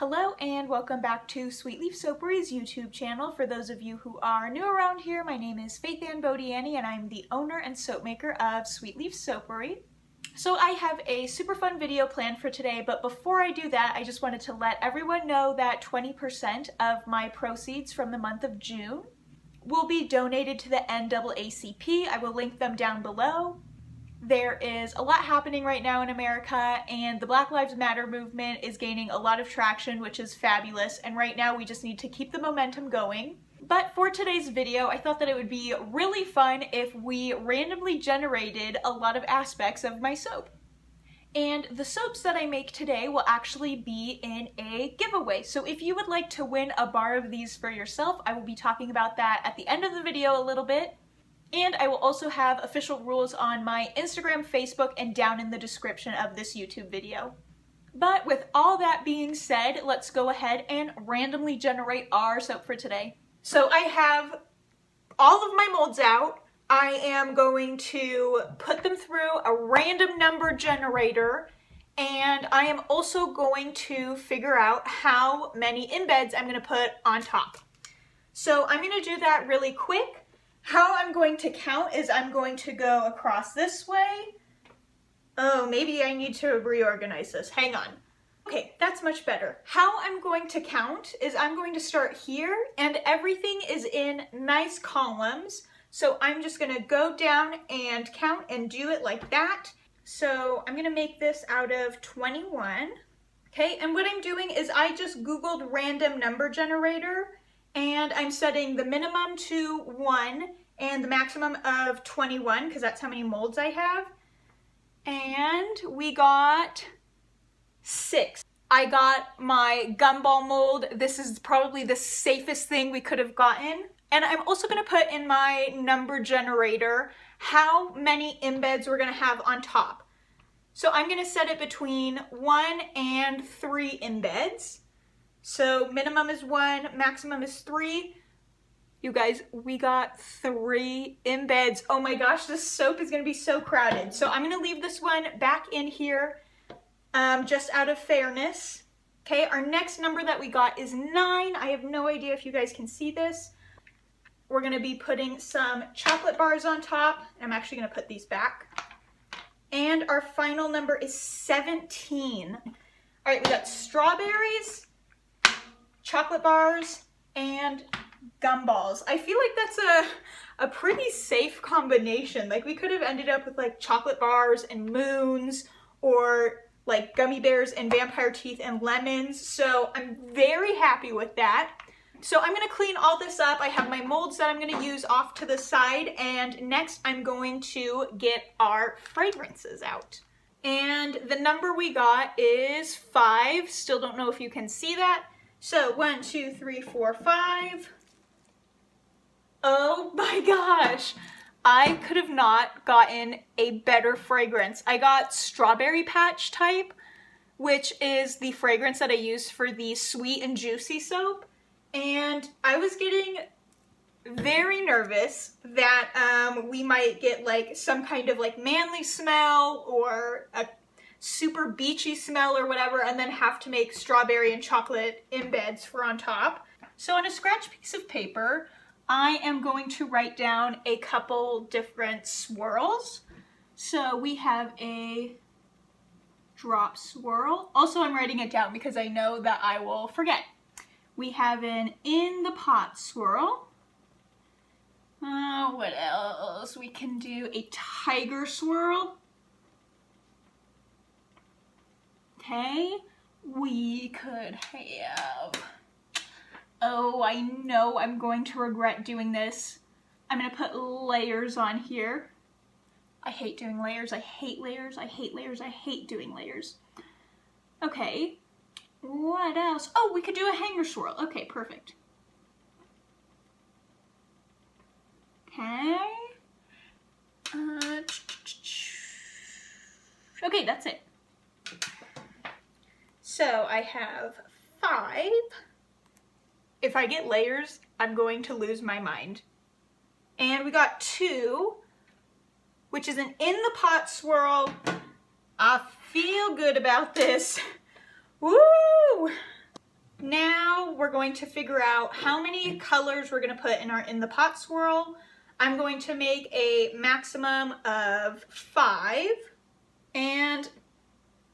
Hello and welcome back to Sweet Leaf Soapery's YouTube channel. For those of you who are new around here, my name is Faith Ann Bodiani and I'm the owner and soap maker of Sweet Leaf Soapery. So I have a super fun video planned for today, but before I do that, I just wanted to let everyone know that 20% of my proceeds from the month of June will be donated to the NAACP. I will link them down below. There is a lot happening right now in America, and the Black Lives Matter movement is gaining a lot of traction, which is fabulous, and right now we just need to keep the momentum going. But for today's video, I thought that it would be really fun if we randomly generated a lot of aspects of my soap. And the soaps that I make today will actually be in a giveaway. So if you would like to win a bar of these for yourself, I will be talking about that at the end of the video a little bit. And I will also have official rules on my Instagram, Facebook, and down in the description of this YouTube video. But with all that being said, let's go ahead and randomly generate our soap for today. So I have all of my molds out. I am going to put them through a random number generator, and I am also going to figure out how many embeds I'm going to put on top. So I'm going to do that really quick. How I'm going to count is I'm going to go across this way. Oh, maybe I need to reorganize this. Hang on. Okay, that's much better. How I'm going to count is I'm going to start here, and everything is in nice columns. So I'm just going to go down and count and do it like that. So I'm going to make this out of 21. Okay, and what I'm doing is I just Googled random number generator, and I'm setting the minimum to 1 and the maximum of 21 because that's how many molds I have. And we got 6. I got my gumball mold. This is probably the safest thing we could have gotten. And I'm also going to put in my number generator how many embeds we're going to have on top. So I'm going to set it between 1 and 3 embeds. So minimum is 1, maximum is 3. You guys, we got 3 embeds. Oh my gosh, this soap is going to be so crowded. So I'm going to leave this one back in here just out of fairness. Okay, our next number that we got is 9. I have no idea if you guys can see this. We're going to be putting some chocolate bars on top. I'm actually going to put these back. And our final number is 17. All right, we got strawberries, chocolate bars, and gumballs. I feel like that's a pretty safe combination. Like we could have ended up with like chocolate bars and moons, or like gummy bears and vampire teeth and lemons. So I'm very happy with that. So I'm going to clean all this up. I have my molds that I'm going to use off to the side, and next I'm going to get our fragrances out. And the number we got is 5. Still don't know if you can see that. So 1, 2, 3, 4, 5. Oh my gosh, I could have not gotten a better fragrance. I got Strawberry Patch type, which is the fragrance that I use for the Sweet and Juicy soap. And I was getting very nervous that we might get like some kind of like manly smell or a super beachy smell or whatever, and then have to make strawberry and chocolate embeds for on top. So on a scratch piece of paper, I am going to write down a couple different swirls. So we have a drop swirl. Also, I'm writing it down because I know that I will forget. We have an in the pot swirl. What else? We can do a tiger swirl. Okay, we could have, oh, I know I'm going to regret doing this. I'm going to put layers on here. I hate doing layers. I hate layers. I hate layers. I hate doing layers. Okay, what else? Oh, we could do a hanger swirl. Okay, perfect. Okay. Okay, that's it. So I have 5. If I get layers, I'm going to lose my mind. And we got 2, which is an in the pot swirl. I feel good about this. Woo! we're going to figure out how many colors we're going to put in the pot swirl. I'm going to make a maximum of 5, and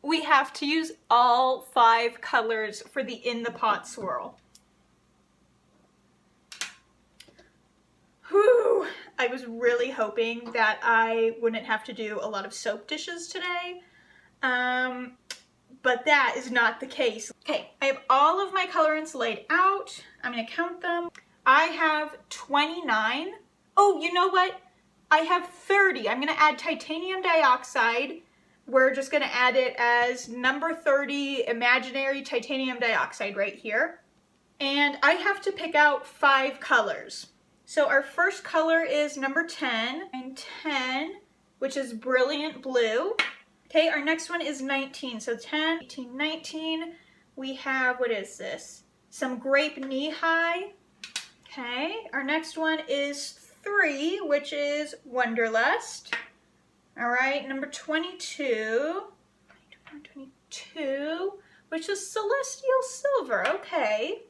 we have to use all 5 colors for the in the pot swirl. Whew! I was really hoping that I wouldn't have to do a lot of soap dishes today, but that is not the case. Okay, I have all of my colorants laid out. I'm gonna count them. I have 29. Oh, you know what? I have 30. I'm gonna add titanium dioxide. We're just gonna add it as number 30 imaginary titanium dioxide right here. And I have to pick out 5 colors. So our first color is number 10, and 10, which is brilliant blue. Okay, our next one is 19. So 10, 18, 19. We have, what is this? Some grape knee-high. Okay, our next one is 3, which is Wonderlust. All right, number 22, which is Celestial Silver. Okay.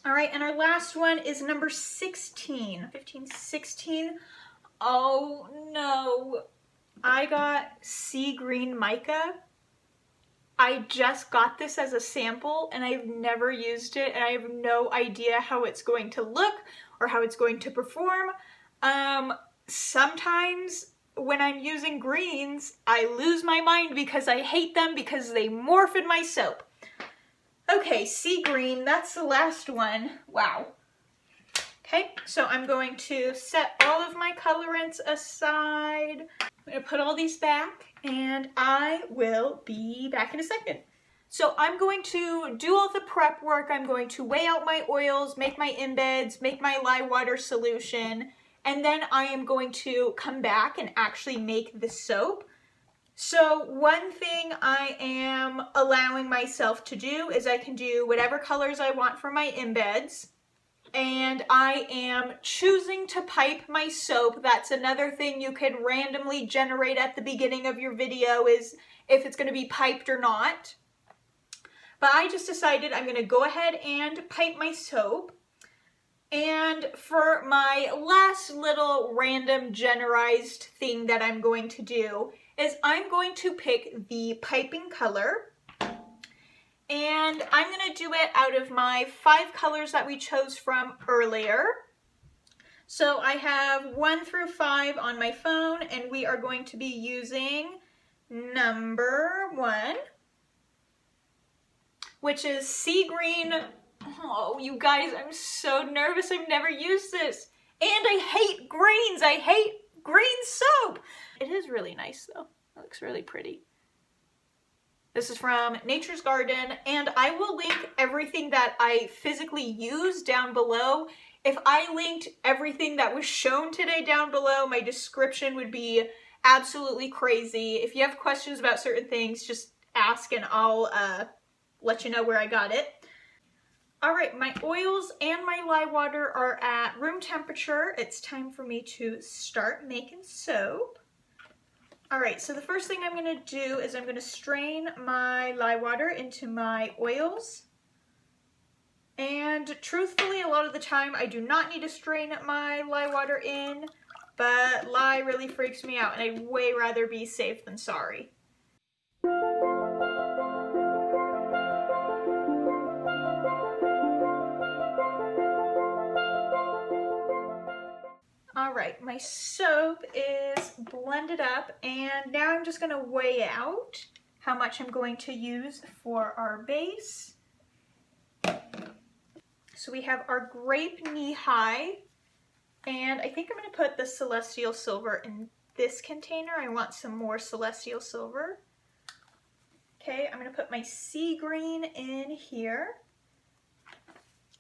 All right, and our last one is number 16. 15, 16. Oh no, I got Sea Green Mica. I just got this as a sample and I've never used it, and I have no idea how it's going to look or how it's going to perform. Sometimes when I'm using greens, I lose my mind because I hate them because they morph in my soap. Okay, sea green, that's the last one. Wow. Okay, so I'm going to set all of my colorants aside. I'm going to put all these back, and I will be back in a second. So I'm going to do all the prep work. I'm going to weigh out my oils, make my embeds, make my lye water solution, and then I am going to come back and actually make the soap. So one thing I am allowing myself to do is I can do whatever colors I want for my embeds, and I am choosing to pipe my soap. That's another thing you could randomly generate at the beginning of your video, is if it's going to be piped or not. But I just decided I'm going to go ahead and pipe my soap. And for my last little random generized thing that I'm going to do is I'm going to pick the piping color, and I'm going to do it out of my 5 colors that we chose from earlier. So I have 1 through 5 on my phone, and we are going to be using number 1, which is sea green. Oh, you guys, I'm so nervous. I've never used this. And I hate greens. I hate green soap. It is really nice though. It looks really pretty. This is from Nature's Garden, and I will link everything that I physically use down below. If I linked everything that was shown today down below, my description would be absolutely crazy. If you have questions about certain things, just ask and I'll let you know where I got it. All right, my oils and my lye water are at room temperature. It's time for me to start making soap. All right, so the first thing I'm gonna do is I'm gonna strain my lye water into my oils. And truthfully, a lot of the time I do not need to strain my lye water in, but lye really freaks me out and I'd way rather be safe than sorry. All right, my soap is blended up, and now I'm just going to weigh out how much I'm going to use for our base. So we have our grape knee-high, and I think I'm going to put the Celestial Silver in this container. I want some more Celestial Silver. Okay, I'm going to put my sea green in here.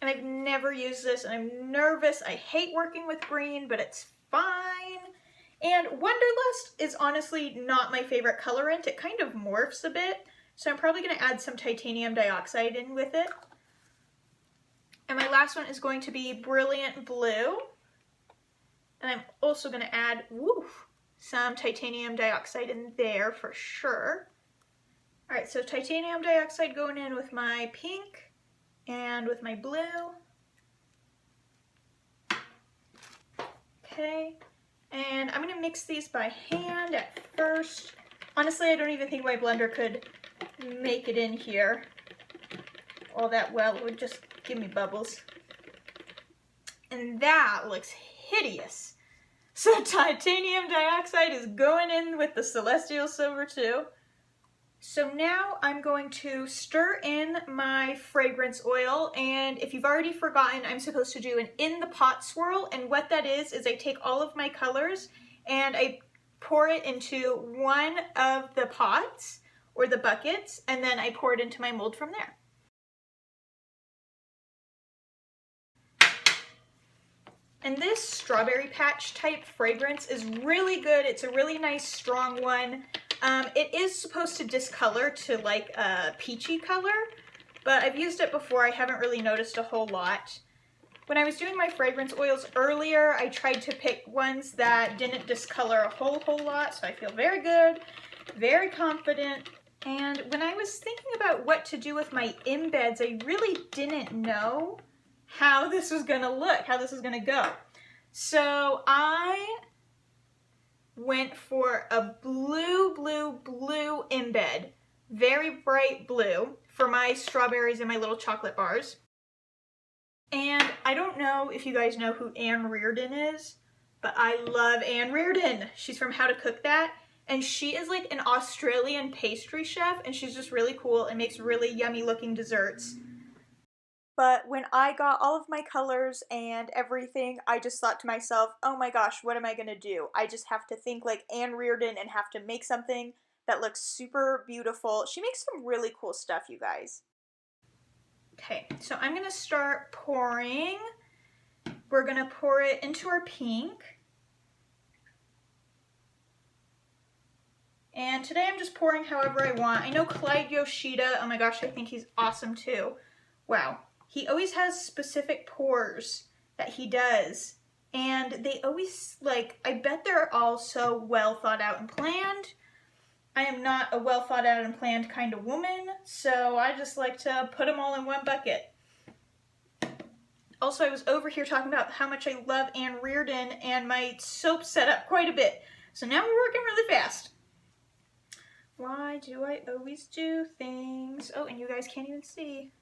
And I've never used this, and I'm nervous. I hate working with green, but it's fine. And Wonderlust is honestly not my favorite colorant. It kind of morphs a bit, so I'm probably going to add some titanium dioxide in with it. And my last one is going to be Brilliant Blue. And I'm also going to add some titanium dioxide in there for sure. All right, so titanium dioxide going in with my pink. and with my blue. Okay, and I'm gonna mix these by hand at first. Honestly, I don't even think my blender could make it in here all that well. It would just give me bubbles. And that looks hideous. So titanium dioxide is going in with the celestial silver too. So now I'm going to stir in my fragrance oil, and if you've already forgotten, I'm supposed to do an in the pot swirl, and what that is I take all of my colors and I pour it into one of the pots or the buckets, and then I pour it into my mold from there. And this strawberry patch type fragrance is really good. It's a really nice strong one. It is supposed to discolor to like a peachy color, but I've used it before. I haven't really noticed a whole lot. When I was doing my fragrance oils earlier, I tried to pick ones that didn't discolor a whole lot, so I feel very good, very confident. And when I was thinking about what to do with my embeds, I really didn't know how this was gonna look, how this was gonna go. So I went for a blue embed, very bright blue for my strawberries and my little chocolate bars. And I don't know if you guys know who Anne Reardon is, but I love Anne Reardon. She's from How to Cook That, and she is like an Australian pastry chef, and she's just really cool and makes really yummy looking desserts. But when I got all of my colors and everything, I just thought to myself, oh my gosh, what am I gonna do? I just have to think like Anne Reardon and have to make something that looks super beautiful. She makes some really cool stuff, you guys. Okay, so I'm gonna start pouring. We're gonna pour it into our pink. And today I'm just pouring however I want. I know Clyde Yoshida, oh my gosh, I think he's awesome too. Wow. He always has specific pours that he does, and they always, like, I bet they're all so well thought out and planned. I am not a well thought out and planned kind of woman, so I just like to put them all in one bucket. Also, I was over here talking about how much I love Anne Reardon, and my soap set up quite a bit, so now we're working really fast. Why do I always do things? Oh, and you guys can't even see.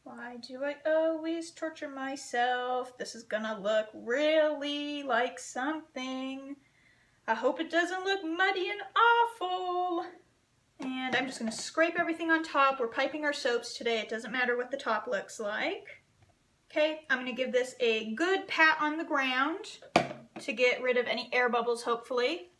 Why do I always torture myself? This is gonna look really like something. I hope it doesn't look muddy and awful. And I'm just gonna scrape everything on top. We're piping our soaps today. It doesn't matter what the top looks like. Okay, I'm gonna give this a good pat on the ground to get rid of any air bubbles, hopefully.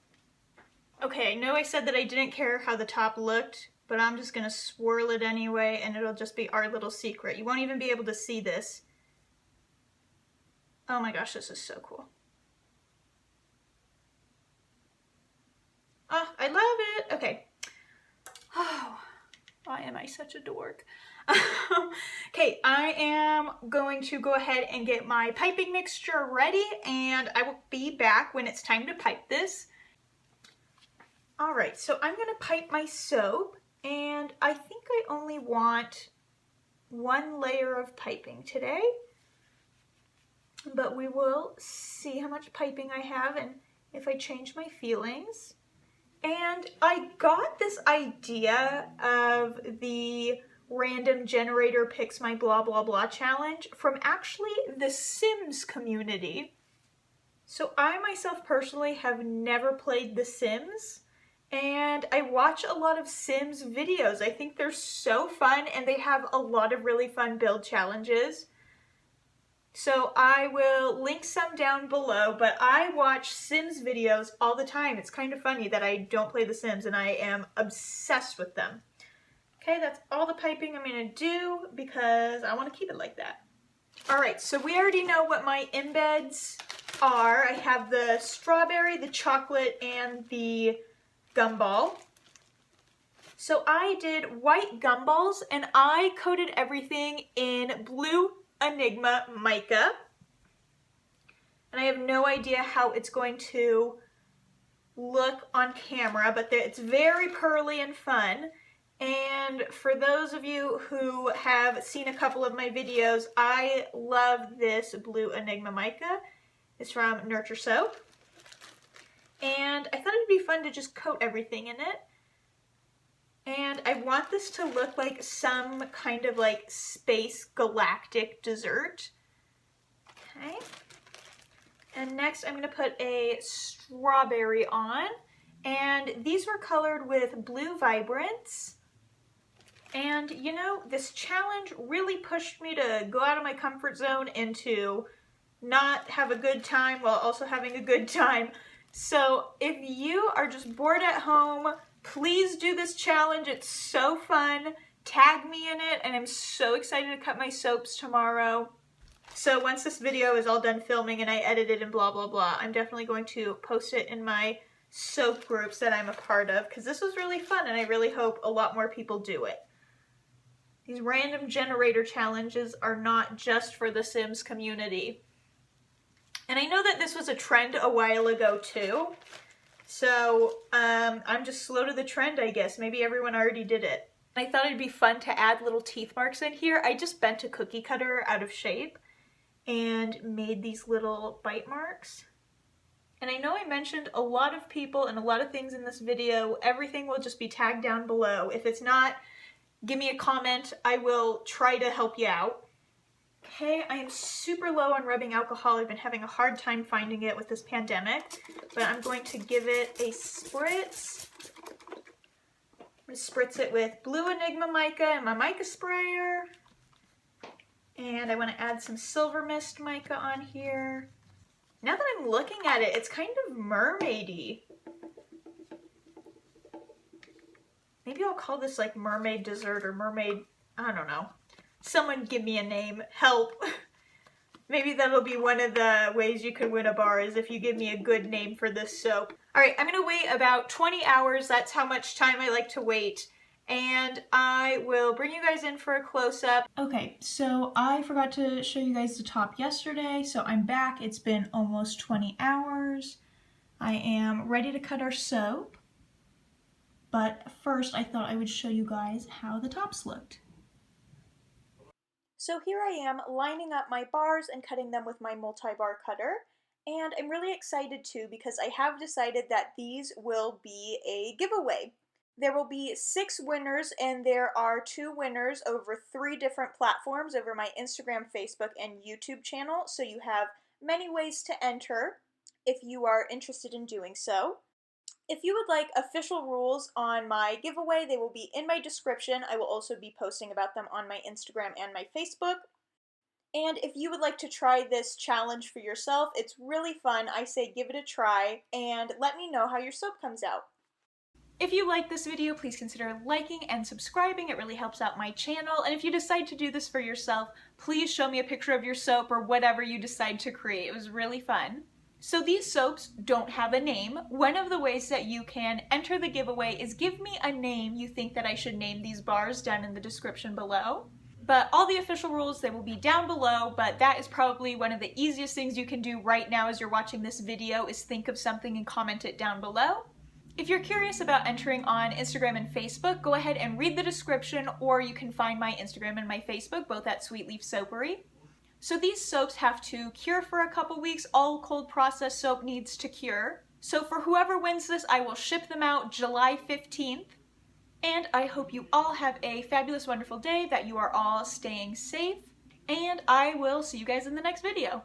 Okay, I know I said that I didn't care how the top looked, but I'm just gonna swirl it anyway, and it'll just be our little secret. You won't even be able to see this. Oh my gosh, this is so cool. Oh, I love it. Okay. Oh, why am I such a dork? Okay, I am going to go ahead and get my piping mixture ready, and I will be back when it's time to pipe this. All right, so I'm gonna pipe my soap. And I think I only want one layer of piping today, but we will see how much piping I have and if I change my feelings. And I got this idea of the random generator picks my blah blah blah challenge from actually the Sims community. So I myself personally have never played The Sims, and I watch a lot of Sims videos. I think they're so fun, and they have a lot of really fun build challenges. So I will link some down below, but I watch Sims videos all the time. It's kind of funny that I don't play The Sims, and I am obsessed with them. Okay, that's all the piping I'm gonna do because I want to keep it like that. All right, so we already know what my embeds are. I have the strawberry, the chocolate, and the gumball. So I did white gumballs, and I coated everything in blue Enigma mica. And I have no idea how it's going to look on camera, but it's very pearly and fun. And for those of you who have seen a couple of my videos, I love this blue Enigma mica. It's from Nurture Soap. And I thought it'd be fun to just coat everything in it. And I want this to look like some kind of like space galactic dessert. Okay. And next I'm going to put a strawberry on. And these were colored with Blue Vibrance. And you know, this challenge really pushed me to go out of my comfort zone and to not have a good time while also having a good time. So if you are just bored at home, please do this challenge. It's so fun. Tag me in it, and I'm so excited to cut my soaps tomorrow. So once this video is all done filming and I edit it and blah blah blah, I'm definitely going to post it in my soap groups that I'm a part of, because this was really fun and I really hope a lot more people do it. These random generator challenges are not just for the Sims community. And I know that this was a trend a while ago too, so I'm just slow to the trend, I guess. Maybe everyone already did it. I thought it'd be fun to add little teeth marks in here. I just bent a cookie cutter out of shape and made these little bite marks. And I know I mentioned a lot of people and a lot of things in this video. Everything will just be tagged down below. If it's not, give me a comment. I will try to help you out. Okay, I am super low on rubbing alcohol. I've been having a hard time finding it with this pandemic, but I'm going to give it a spritz. I'm going to spritz it with Blue Enigma mica and my mica sprayer. And I want to add some Silver Mist mica on here. Now that I'm looking at it, it's kind of mermaidy. Maybe I'll call this like mermaid dessert or mermaid, I don't know. Someone give me a name. Help. Maybe that'll be one of the ways you could win a bar, is if you give me a good name for this soap. Alright, I'm going to wait about 20 hours. That's how much time I like to wait. And I will bring you guys in for a close-up. Okay, so I forgot to show you guys the top yesterday, so I'm back. It's been almost 20 hours. I am ready to cut our soap. But first, I thought I would show you guys how the tops looked. So here I am lining up my bars and cutting them with my multi-bar cutter. And I'm really excited too, because I have decided that these will be a giveaway. There will be 6 winners, and there are 2 winners over 3 different platforms, over my Instagram, Facebook, and YouTube channel. So you have many ways to enter if you are interested in doing so. If you would like official rules on my giveaway, they will be in my description. I will also be posting about them on my Instagram and my Facebook. And if you would like to try this challenge for yourself, it's really fun. I say give it a try, and let me know how your soap comes out. If you like this video, please consider liking and subscribing. It really helps out my channel. And if you decide to do this for yourself, please show me a picture of your soap or whatever you decide to create. It was really fun. So these soaps don't have a name. One of the ways that you can enter the giveaway is give me a name you think that I should name these bars down in the description below. But all the official rules, they will be down below, but that is probably one of the easiest things you can do right now as you're watching this video, is think of something and comment it down below. If you're curious about entering on Instagram and Facebook, go ahead and read the description, or you can find my Instagram and my Facebook, both at Sweet Leaf Soapery. So these soaps have to cure for a couple weeks. All cold process soap needs to cure. So for whoever wins this, I will ship them out July 15th. And I hope you all have a fabulous, wonderful day, that you are all staying safe. And I will see you guys in the next video.